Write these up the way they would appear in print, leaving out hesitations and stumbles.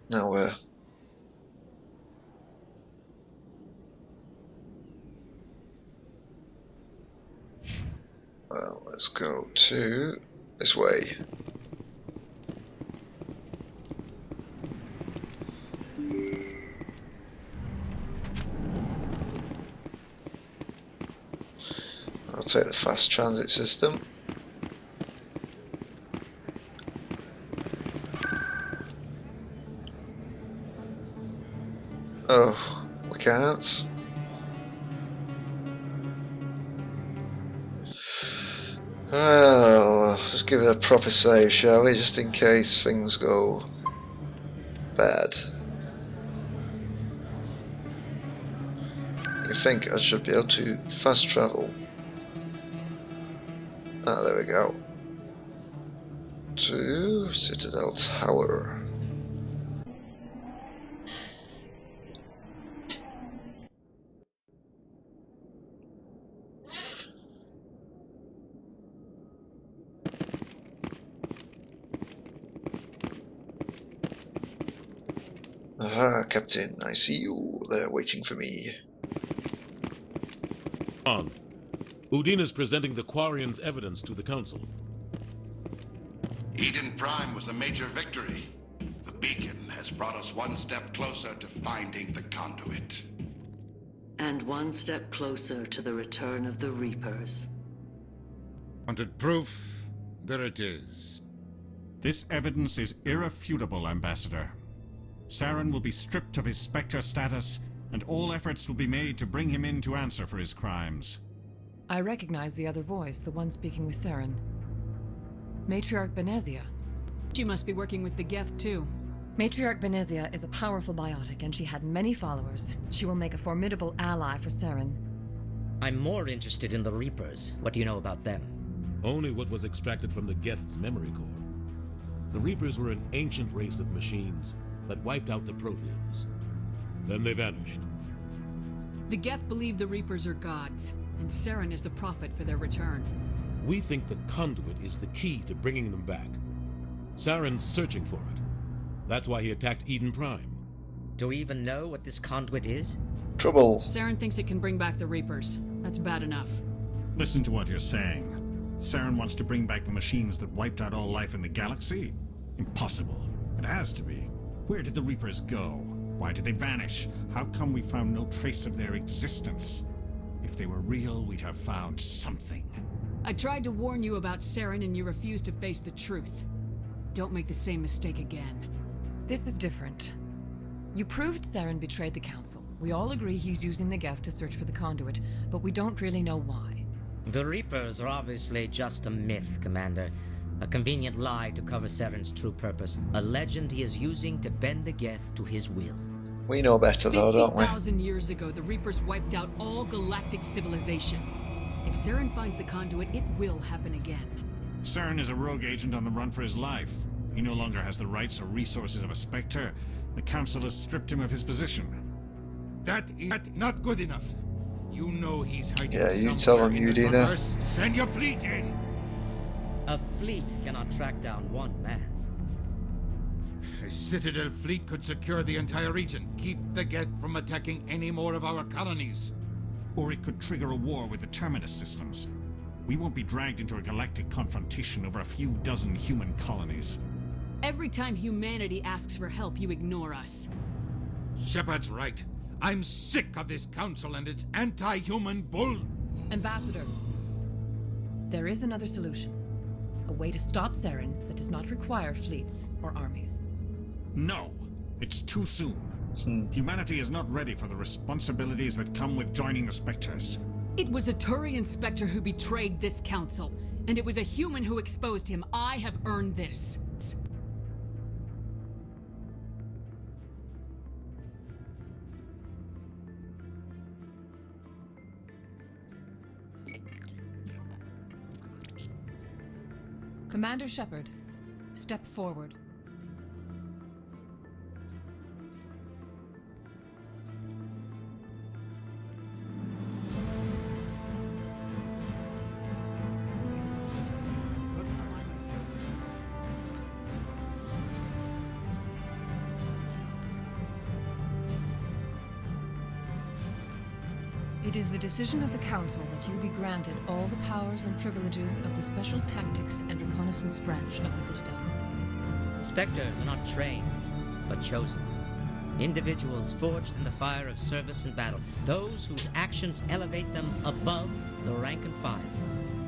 Now where? Well, let's go to this way. I'll take the fast transit system. Oh, we can't. Well, let's give it a proper save, shall we? Just in case things go bad. You think I should be able to fast travel? Ah, there we go. To Citadel Tower. Aha, Captain, I see you. They're waiting for me. On. Udine is presenting the Quarians' evidence to the Council. Eden Prime was a major victory. The beacon has brought us one step closer to finding the conduit. And one step closer to the return of the Reapers. Wanted proof? There it is. This evidence is irrefutable, Ambassador. Saren will be stripped of his Spectre status, and all efforts will be made to bring him in to answer for his crimes. I recognize the other voice, the one speaking with Saren. Matriarch Benezia. She must be working with the Geth, too. Matriarch Benezia is a powerful biotic, and she had many followers. She will make a formidable ally for Saren. I'm more interested in the Reapers. What do you know about them? Only what was extracted from the Geth's memory core. The Reapers were an ancient race of machines that wiped out the Protheans. Then they vanished. The Geth believe the Reapers are gods, and Saren is the prophet for their return. We think the conduit is the key to bringing them back. Saren's searching for it. That's why he attacked Eden Prime. Do we even know what this conduit is? Trouble. Saren thinks it can bring back the Reapers. That's bad enough. Listen to what you're saying. Saren wants to bring back the machines that wiped out all life in the galaxy? Impossible. It has to be. Where did the Reapers go? Why did they vanish? How come we found no trace of their existence? If they were real, we'd have found something. I tried to warn you about Saren and you refused to face the truth. Don't make the same mistake again. This is different. You proved Saren betrayed the Council. We all agree he's using the Geth to search for the conduit, but we don't really know why. The Reapers are obviously just a myth, Commander. A convenient lie to cover Saren's true purpose. A legend he is using to bend the Geth to his will. We know better though, don't we? 50,000 years ago, the Reapers wiped out all galactic civilization. If Saren finds the conduit, it will happen again. Saren is a rogue agent on the run for his life. He no longer has the rights or resources of a Spectre. The Council has stripped him of his position. That is not good enough. You know he's hiding Yeah, you somewhere tell him in you the do that. universe. Send your fleet in! A fleet cannot track down one man. A Citadel fleet could secure the entire region, keep the Geth from attacking any more of our colonies. Or it could trigger a war with the Terminus systems. We won't be dragged into a galactic confrontation over a few dozen human colonies. Every time humanity asks for help, you ignore us. Shepard's right. I'm sick of this council and its anti-human bull. Ambassador, there is another solution. A way to stop Saren that does not require fleets or armies. No, it's too soon. Humanity is not ready for the responsibilities that come with joining the Spectres. It was a Turian Spectre who betrayed this council, and it was a human who exposed him. I have earned this. Commander Shepard, step forward. It is the decision of the Council that you be granted all the powers and privileges of the Special Tactics and Reconnaissance branch of the Citadel. Spectres are not trained, but chosen. Individuals forged in the fire of service and battle. Those whose actions elevate them above the rank and file.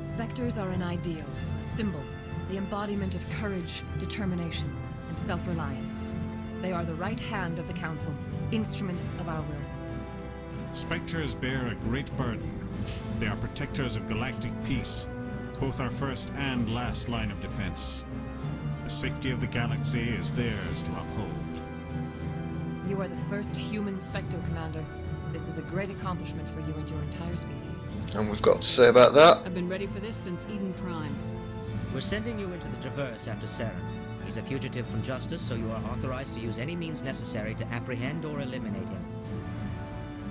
Spectres are an ideal, a symbol, the embodiment of courage, determination, and self-reliance. They are the right hand of the Council, instruments of our will. Spectres bear a great burden. They are protectors of galactic peace, both our first and last line of defense. The safety of the galaxy is theirs to uphold. You are the first human Spectre, Commander. This is a great accomplishment for you and your entire species. And we've got to say about that. I've been ready for this since Eden Prime. We're sending you into the Traverse after Saren. He's a fugitive from justice, so you are authorized to use any means necessary to apprehend or eliminate him.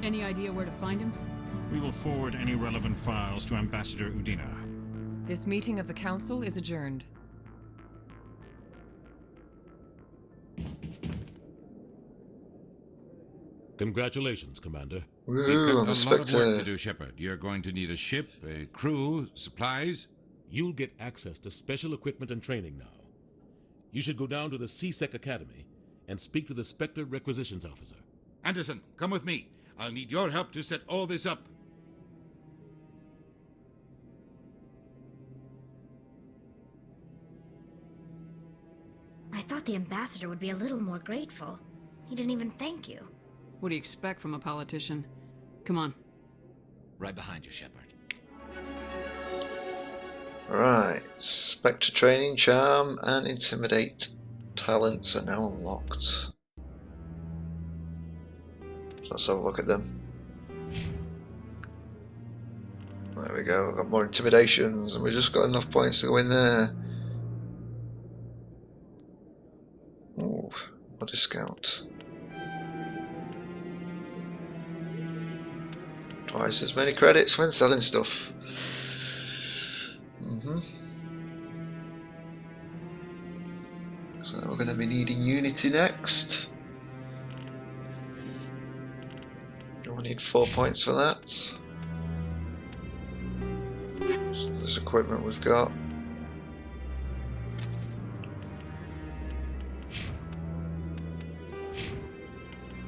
Any idea where to find him? We will forward any relevant files to Ambassador Udina. This meeting of the Council is adjourned. Congratulations, Commander. We've Woo, got I'm a a lot of work to Spectre. do, Shepard. You're going to need a ship, a crew, supplies. You'll get access to special equipment and training now. You should go down to the C-Sec Academy and speak to the Spectre Requisitions Officer. Anderson, come with me. I'll need your help to set all this up. I thought the ambassador would be a little more grateful. He didn't even thank you. What do you expect from a politician? Come on. Right behind you, Shepard. Right, Spectre training, charm, and intimidate talents are now unlocked. So let's have a look at them. There we go, we've got more intimidations, and we've just got enough points to go in there. Ooh, a discount. Twice as many credits when selling stuff. So we're going to be needing Unity next. We need 4 points for that. So this equipment we've got.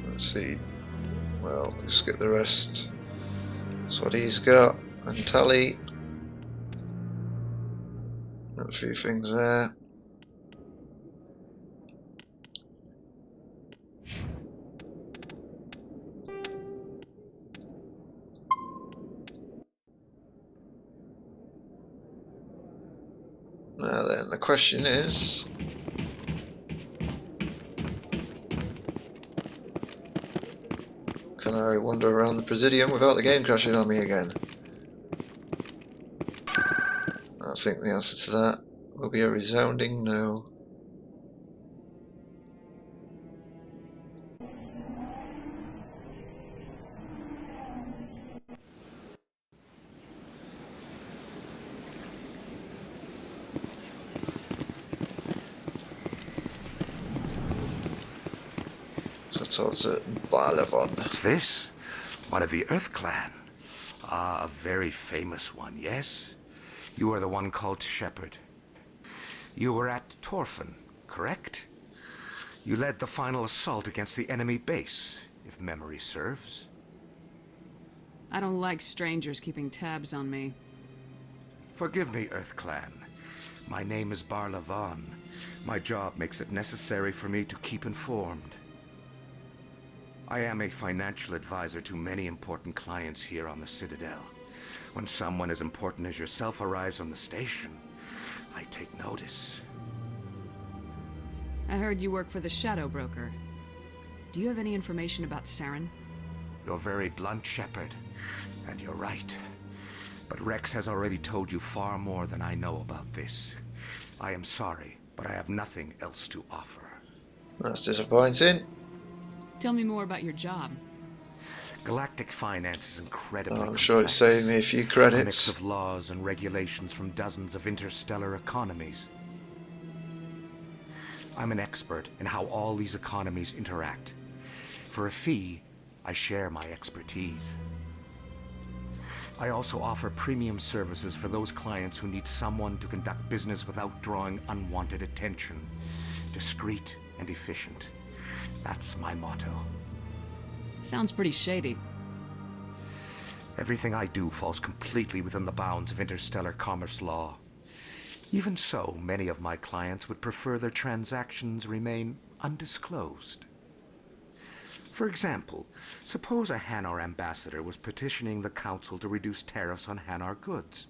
Let's see. Well, let's get the rest. That's what he's got. And tally. Got a few things there. Now then, the question is, can I wander around the Presidium without the game crashing on me again? I think the answer to that will be a resounding no. So towards Barlevon. What's this? One of the Earth Clan. Ah, a very famous one, yes? You are the one called Shepard. You were at Torfan, correct? You led the final assault against the enemy base, if memory serves. I don't like strangers keeping tabs on me. Forgive me, Earth Clan. My name is Barlevon. My job makes it necessary for me to keep informed. I am a financial advisor to many important clients here on the Citadel. When someone as important as yourself arrives on the station, I take notice. I heard you work for the Shadow Broker. Do you have any information about Saren? You're very blunt, Shepard, and you're right. But Rex has already told you far more than I know about this. I am sorry, but I have nothing else to offer. That's disappointing. Tell me more about your job. Galactic finance is incredibly I'm sure it's saving me a few credits. A mix of laws and regulations from dozens of interstellar economies. I'm an expert in how all these economies interact. For a fee, I share my expertise. I also offer premium services for those clients who need someone to conduct business without drawing unwanted attention. Discreet and efficient. That's my motto. Sounds pretty shady. Everything I do falls completely within the bounds of interstellar commerce law. Even so, many of my clients would prefer their transactions remain undisclosed. For example, suppose a Hanar ambassador was petitioning the Council to reduce tariffs on Hanar goods.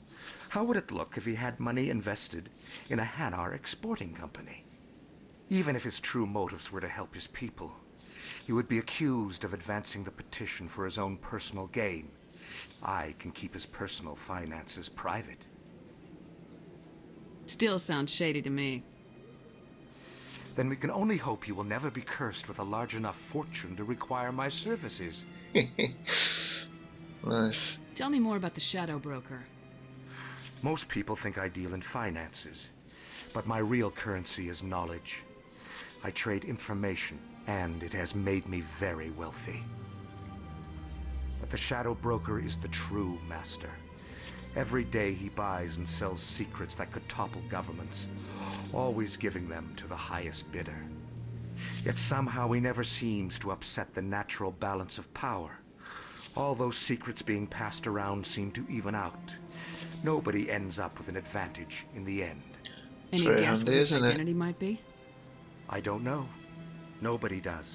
How would it look if he had money invested in a Hanar exporting company? Even if his true motives were to help his people, he would be accused of advancing the petition for his own personal gain. I can keep his personal finances private. Still sounds shady to me. Then we can only hope you will never be cursed with a large enough fortune to require my services. Nice. Tell me more about the Shadow Broker. Most people think I deal in finances, but my real currency is knowledge. I trade information, and it has made me very wealthy. But the Shadow Broker is the true master. Every day he buys and sells secrets that could topple governments, always giving them to the highest bidder. Yet somehow he never seems to upset the natural balance of power. All those secrets being passed around seem to even out. Nobody ends up with an advantage in the end. Any guess what his identity might be? I don't know. Nobody does.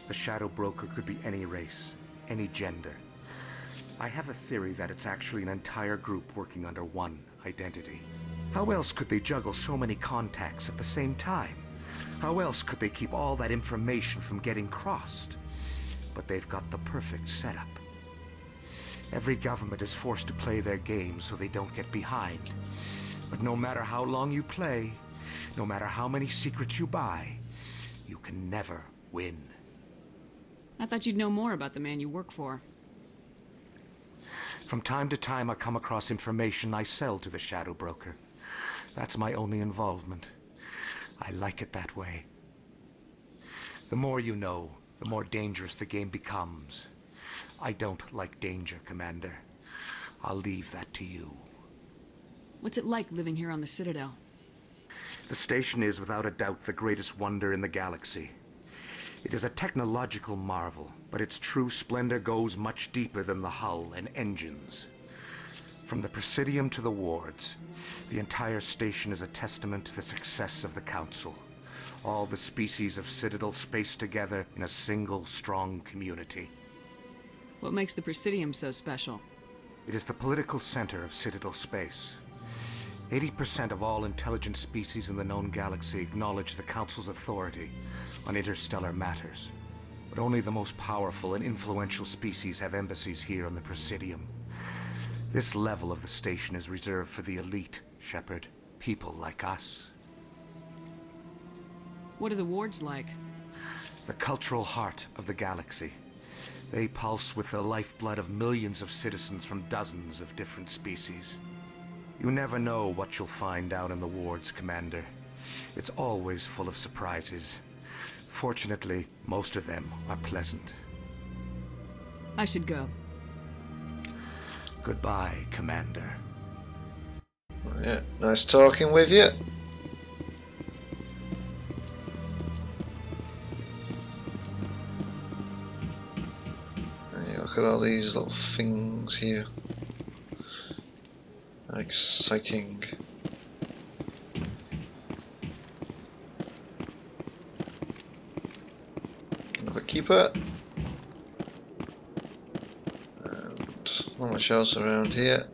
The Shadow Broker could be any race, any gender. I have a theory that it's actually an entire group working under one identity. How else could they juggle so many contacts at the same time? How else could they keep all that information from getting crossed? But they've got the perfect setup. Every government is forced to play their game so they don't get behind. But no matter how long you play, no matter how many secrets you buy, you can never win. I thought you'd know more about the man you work for. From time to time, I come across information I sell to the Shadow Broker. That's my only involvement. I like it that way. The more you know, the more dangerous the game becomes. I don't like danger, Commander. I'll leave that to you. What's it like living here on the Citadel? The station is without a doubt the greatest wonder in the galaxy. It is a technological marvel, but its true splendor goes much deeper than the hull and engines. From the Presidium to the wards, the entire station is a testament to the success of the Council. All the species of Citadel spaced together in a single strong community. What makes the Presidium so special? It is the political center of Citadel space. 80% of all intelligent species in the known galaxy acknowledge the Council's authority on interstellar matters. But only the most powerful and influential species have embassies here on the Presidium. This level of the station is reserved for the elite, Shepard. People like us. What are the wards like? The cultural heart of the galaxy. They pulse with the lifeblood of millions of citizens from dozens of different species. You never know what you'll find out in the wards, Commander. It's always full of surprises. Fortunately, most of them are pleasant. I should go. Goodbye, Commander. Well, yeah, nice talking with you. Hey, look at all these little things here. How exciting. Another keeper. And not much else around here.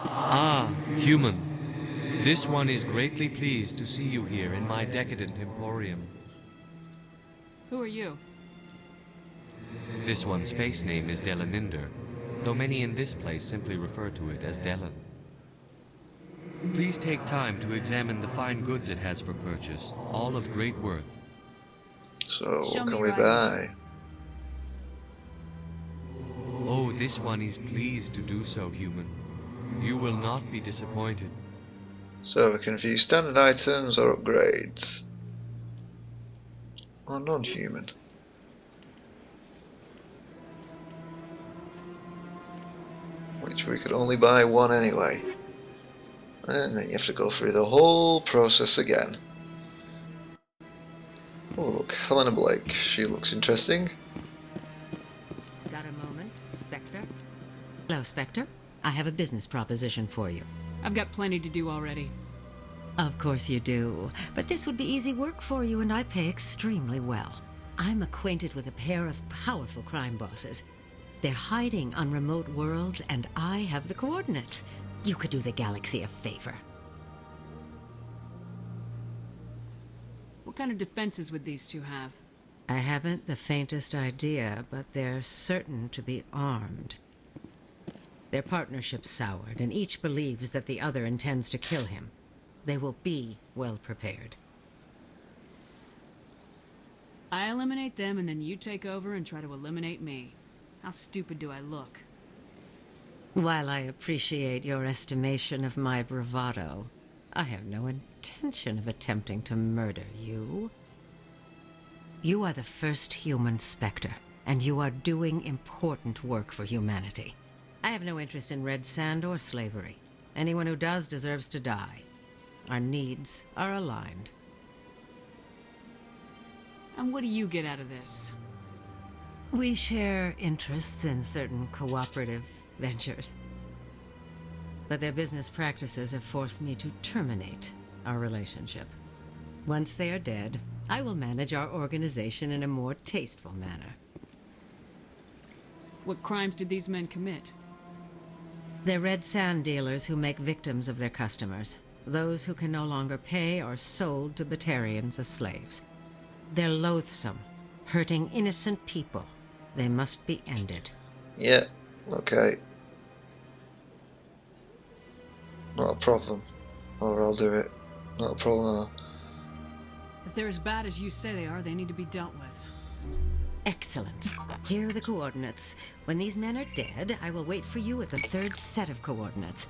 Ah, human. This one is greatly pleased to see you here in my decadent emporium. Who are you? This one's face name is Delaninder, though many in this place simply refer to it as Delan. Please take time to examine the fine goods it has for purchase, all of great worth. So, what can we buy? Oh, this one is pleased to do so, human. You will not be disappointed. So, we can view standard items or upgrades. or non-human? Which we could only buy one anyway. And then you have to go through the whole process again. Oh look, Helena Blake. She looks interesting. Got a moment, Spectre? Hello, Spectre. I have a business proposition for you. I've got plenty to do already. Of course you do. But this would be easy work for you, and I pay extremely well. I'm acquainted with a pair of powerful crime bosses. They're hiding on remote worlds, and I have the coordinates. You could do the galaxy a favor. What kind of defenses would these two have? I haven't the faintest idea, but they're certain to be armed. Their partnership's soured, and each believes that the other intends to kill him. They will be well prepared. I eliminate them, and then you take over and try to eliminate me. How stupid do I look? While I appreciate your estimation of my bravado, I have no intention of attempting to murder you. You are the first human Spectre, and you are doing important work for humanity. I have no interest in red sand or slavery. Anyone who does deserves to die. Our needs are aligned. And what do you get out of this? We share interests in certain cooperative ventures. But their business practices have forced me to terminate our relationship. Once they are dead, I will manage our organization in a more tasteful manner. What crimes did these men commit? They're red sand dealers who make victims of their customers. Those who can no longer pay are sold to Batarians as slaves. They're loathsome, hurting innocent people. They must be ended. Yeah, okay. Not a problem. Or I'll do it. Not a problem. If they're as bad as you say they are, they need to be dealt with. Excellent. Here are the coordinates. When these men are dead, I will wait for you at the third set of coordinates.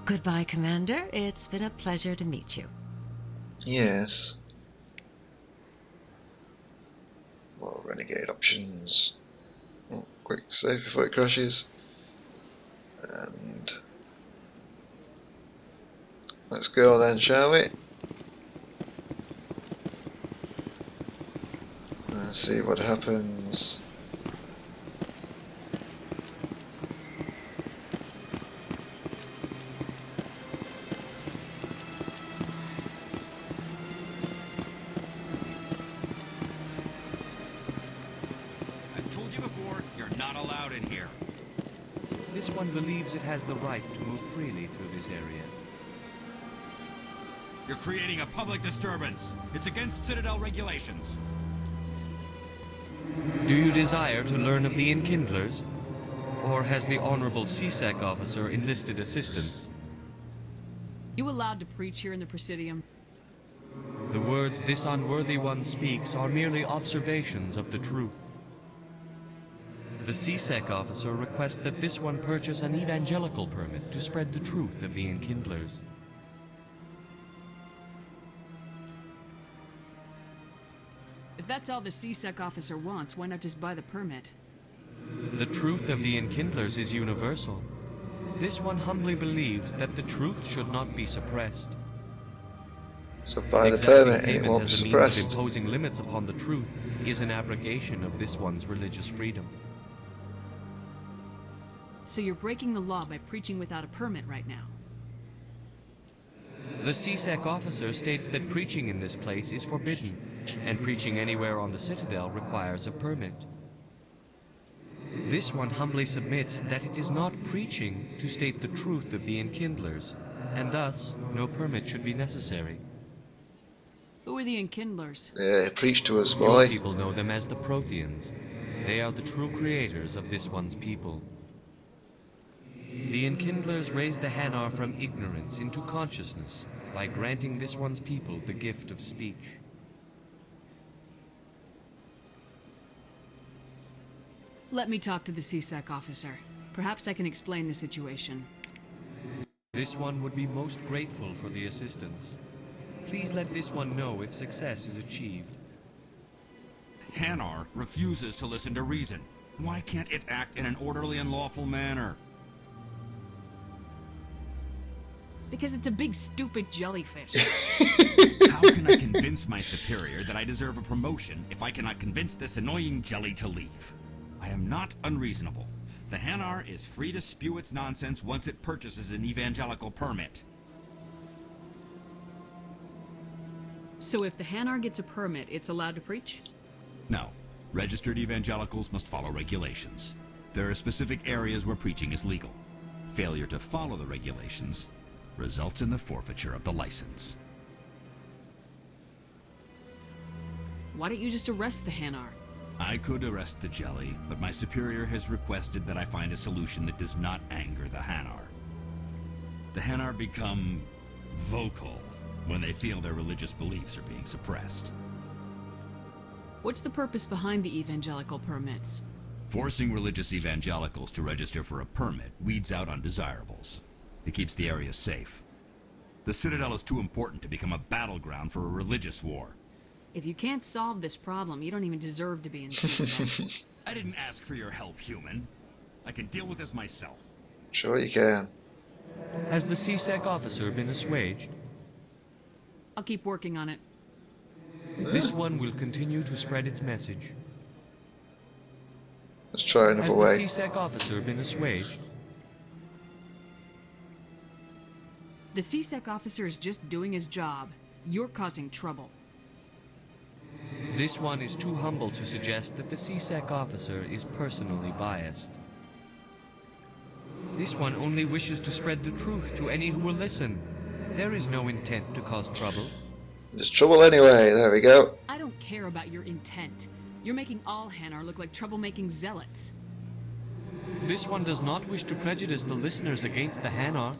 Goodbye, Commander. It's been a pleasure to meet you. Yes. More renegade options. Oh, quick save before it crashes. And let's go then, shall we? Let's see what happens. I've told you before, you're not allowed in here. This one believes it has the right to move freely through this area. You're creating a public disturbance. It's against Citadel regulations. Do you desire to learn of the Enkindlers? Or has the Honorable CSEC officer enlisted assistance? You allowed to preach here in the Presidium? The words this unworthy one speaks are merely observations of the truth. The CSEC officer requests that this one purchase an evangelical permit to spread the truth of the Enkindlers. If that's all the CSEC officer wants, why not just buy the permit? The truth of the Enkindlers is universal. This one humbly believes that the truth should not be suppressed. So buy the Exacting permit and it payment won't be as a means of suppressed. imposing limits upon the truth is an abrogation of this one's religious freedom. So you're breaking the law by preaching without a permit right now? The CSEC officer states that preaching in this place is forbidden, and preaching anywhere on the Citadel requires a permit. This one humbly submits that it is not preaching to state the truth of the Enkindlers, and thus no permit should be necessary. Who are the Enkindlers? Yeah, preach to us, Your boy. people know them as the Protheans. They are the true creators of this one's people. The Enkindlers raised the Hanar from ignorance into consciousness by granting this one's people the gift of speech. Let me talk to the CSEC officer. Perhaps I can explain the situation. This one would be most grateful for the assistance. Please let this one know if success is achieved. Hanar refuses to listen to reason. Why can't it act in an orderly and lawful manner? Because it's a big, stupid jellyfish. How can I convince my superior that I deserve a promotion if I cannot convince this annoying jelly to leave? I am not unreasonable. The Hanar is free to spew its nonsense once it purchases an evangelical permit. So if the Hanar gets a permit, it's allowed to preach? No. Registered evangelicals must follow regulations. There are specific areas where preaching is legal. Failure to follow the regulations results in the forfeiture of the license. Why don't you just arrest the Hanar? I could arrest the jelly, but my superior has requested that I find a solution that does not anger the Hanar. The Hanar become vocal when they feel their religious beliefs are being suppressed. What's the purpose behind the evangelical permits? Forcing religious evangelicals to register for a permit weeds out undesirables. It keeps the area safe. The Citadel is too important to become a battleground for a religious war. If you can't solve this problem, you don't even deserve to be in CSEC. I didn't ask for your help, human. I can deal with this myself. Sure you can. Has the CSEC officer been assuaged? I'll keep working on it. This one will continue to spread its message. Let's try another way. Has the CSEC officer been assuaged? The CSEC officer is just doing his job. You're causing trouble. This one is too humble to suggest that the CSEC officer is personally biased. This one only wishes to spread the truth to any who will listen. There is no intent to cause trouble. There's trouble anyway, there we go. I don't care about your intent. You're making all Hanar look like troublemaking zealots. This one does not wish to prejudice the listeners against the Hanar.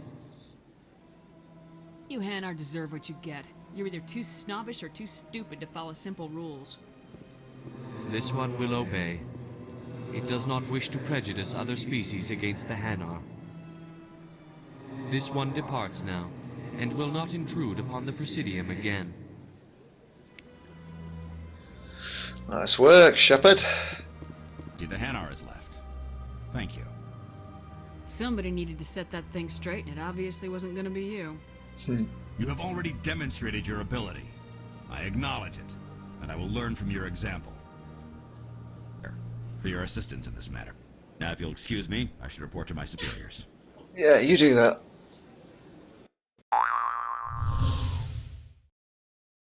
You Hanar deserve what you get. You're either too snobbish or too stupid to follow simple rules. This one will obey. It does not wish to prejudice other species against the Hanar. This one departs now, and will not intrude upon the Presidium again. Nice work, Shepard. See, the Hanar is left. Thank you. Somebody needed to set that thing straight, and it obviously wasn't going to be you. You have already demonstrated your ability. I acknowledge it, and I will learn from your example. For your assistance in this matter. Now, if you'll excuse me, I should report to my superiors. Yeah, you do that.